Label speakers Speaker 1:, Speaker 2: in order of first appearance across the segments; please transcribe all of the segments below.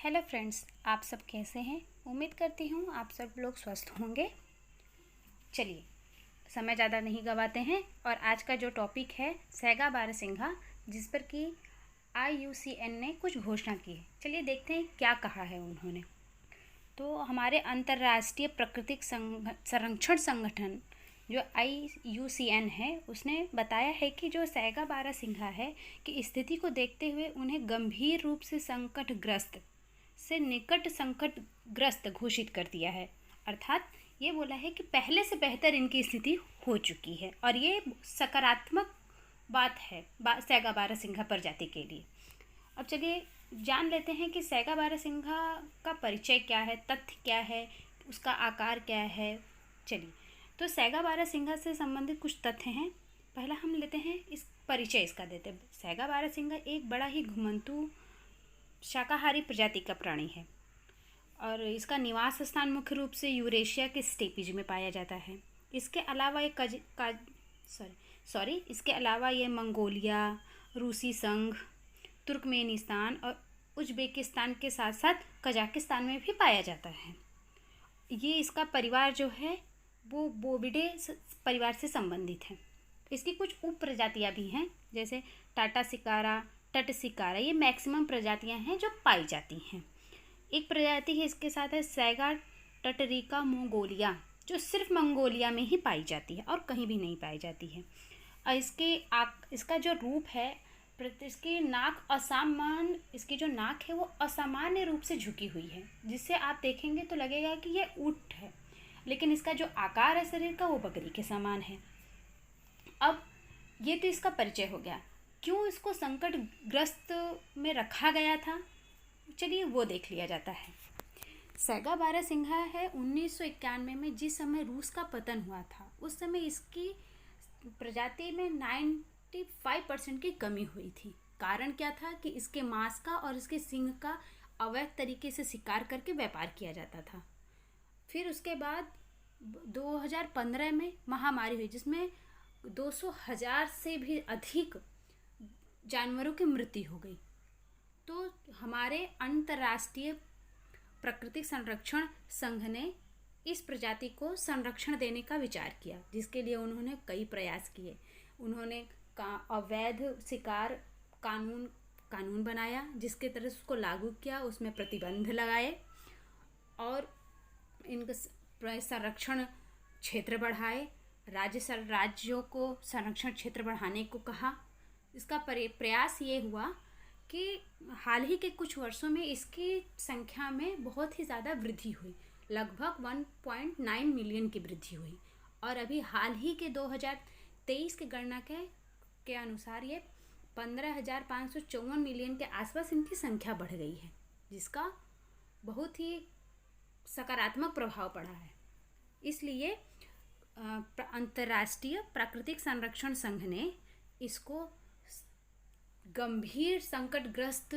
Speaker 1: Hello friends, आप सब कैसे हैं। उम्मीद करती हूँ आप सब लोग स्वस्थ होंगे। चलिए समय ज़्यादा नहीं गवाते हैं और आज का जो टॉपिक है सैगा बारहसिंघा, जिस पर कि IUCN ने कुछ घोषणा की है। चलिए देखते हैं क्या कहा है उन्होंने। तो हमारे अंतर्राष्ट्रीय प्राकृतिक संरक्षण संगठन जो IUCN है, उसने बताया है कि जो सैगा बारहसिंघा है कि स्थिति को देखते हुए उन्हें गंभीर रूप से संकटग्रस्त से निकट संकटग्रस्त घोषित कर दिया है। अर्थात ये बोला है कि पहले से बेहतर इनकी स्थिति हो चुकी है और ये सकारात्मक बात है सैगा बारहसिंघा प्रजाति के लिए। अब चलिए जान लेते हैं कि सैगा बारहसिंघा का परिचय क्या है, तथ्य क्या है, उसका आकार क्या है। चलिए तो सैगा बारहसिंघा से संबंधित कुछ तथ्य हैं। पहला हम लेते हैं इस परिचय इसका देते हैं। सैगा बारहसिंघा एक बड़ा ही घुमंतू शाकाहारी प्रजाति का प्राणी है और इसका निवास स्थान मुख्य रूप से यूरेशिया के स्टेपीज में पाया जाता है। इसके अलावा इसके अलावा ये मंगोलिया, रूसी संघ, तुर्कमेनिस्तान और उज़्बेकिस्तान के साथ साथ कजाकिस्तान में भी पाया जाता है। ये इसका परिवार जो है वो बोविडे परिवार से संबंधित है। इसकी कुछ उप प्रजातियाँ भी हैं, जैसे टाटा सिकारा, तट सिकारा। ये मैक्सिमम प्रजातियां हैं जो पाई जाती हैं। एक प्रजाति है इसके साथ है सैगा टटरिका मंगोलिया, जो सिर्फ मंगोलिया में ही पाई जाती है और कहीं भी नहीं पाई जाती है। और इसका जो रूप है, इसकी जो नाक है वो असामान्य रूप से झुकी हुई है, जिससे आप देखेंगे तो लगेगा कि ये ऊंट है, लेकिन इसका जो आकार है शरीर का वो बकरी के समान है। अब ये तो इसका परिचय हो गया। क्यों इसको संकटग्रस्त में रखा गया था, चलिए वो देख लिया जाता है। सैगा बारहसिंघा है 1991 में, जिस समय रूस का पतन हुआ था, उस समय इसकी प्रजाति में 95% की कमी हुई थी। कारण क्या था कि इसके मांस का और इसके सींग का अवैध तरीके से शिकार करके व्यापार किया जाता था। फिर उसके बाद 2015 में महामारी हुई, जिसमें 200,000 से भी अधिक जानवरों की मृत्यु हो गई। तो हमारे अंतर्राष्ट्रीय प्राकृतिक संरक्षण संघ ने इस प्रजाति को संरक्षण देने का विचार किया, जिसके लिए उन्होंने कई प्रयास किए। उन्होंने अवैध शिकार कानून बनाया, जिसके तरह उसको लागू किया, उसमें प्रतिबंध लगाए और इनका संरक्षण क्षेत्र बढ़ाए। राज्यों को संरक्षण क्षेत्र बढ़ाने को कहा। इसका प्रयास ये हुआ कि हाल ही के कुछ वर्षों में इसकी संख्या में बहुत ही ज़्यादा वृद्धि हुई, लगभग 1.9 मिलियन की वृद्धि हुई। और अभी हाल ही के 2023 के गणना के अनुसार ये 15,554 मिलियन के आसपास इनकी संख्या बढ़ गई है, जिसका बहुत ही सकारात्मक प्रभाव पड़ा है। इसलिए अंतर्राष्ट्रीय प्राकृतिक संरक्षण संघ ने इसको गंभीर संकटग्रस्त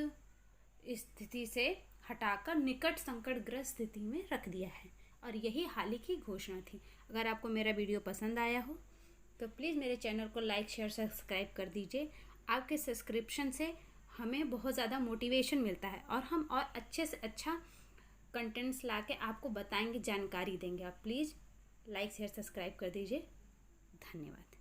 Speaker 1: स्थिति से हटाकर निकट संकटग्रस्त स्थिति में रख दिया है और यही हाल ही की घोषणा थी। अगर आपको मेरा वीडियो पसंद आया हो तो प्लीज़ मेरे चैनल को लाइक, शेयर, सब्सक्राइब कर दीजिए। आपके सब्सक्रिप्शन से हमें बहुत ज़्यादा मोटिवेशन मिलता है और हम और अच्छे से अच्छा कंटेंट्स ला के आपको बताएंगे, जानकारी देंगे। आप प्लीज़ लाइक, शेयर, सब्सक्राइब कर दीजिए। धन्यवाद।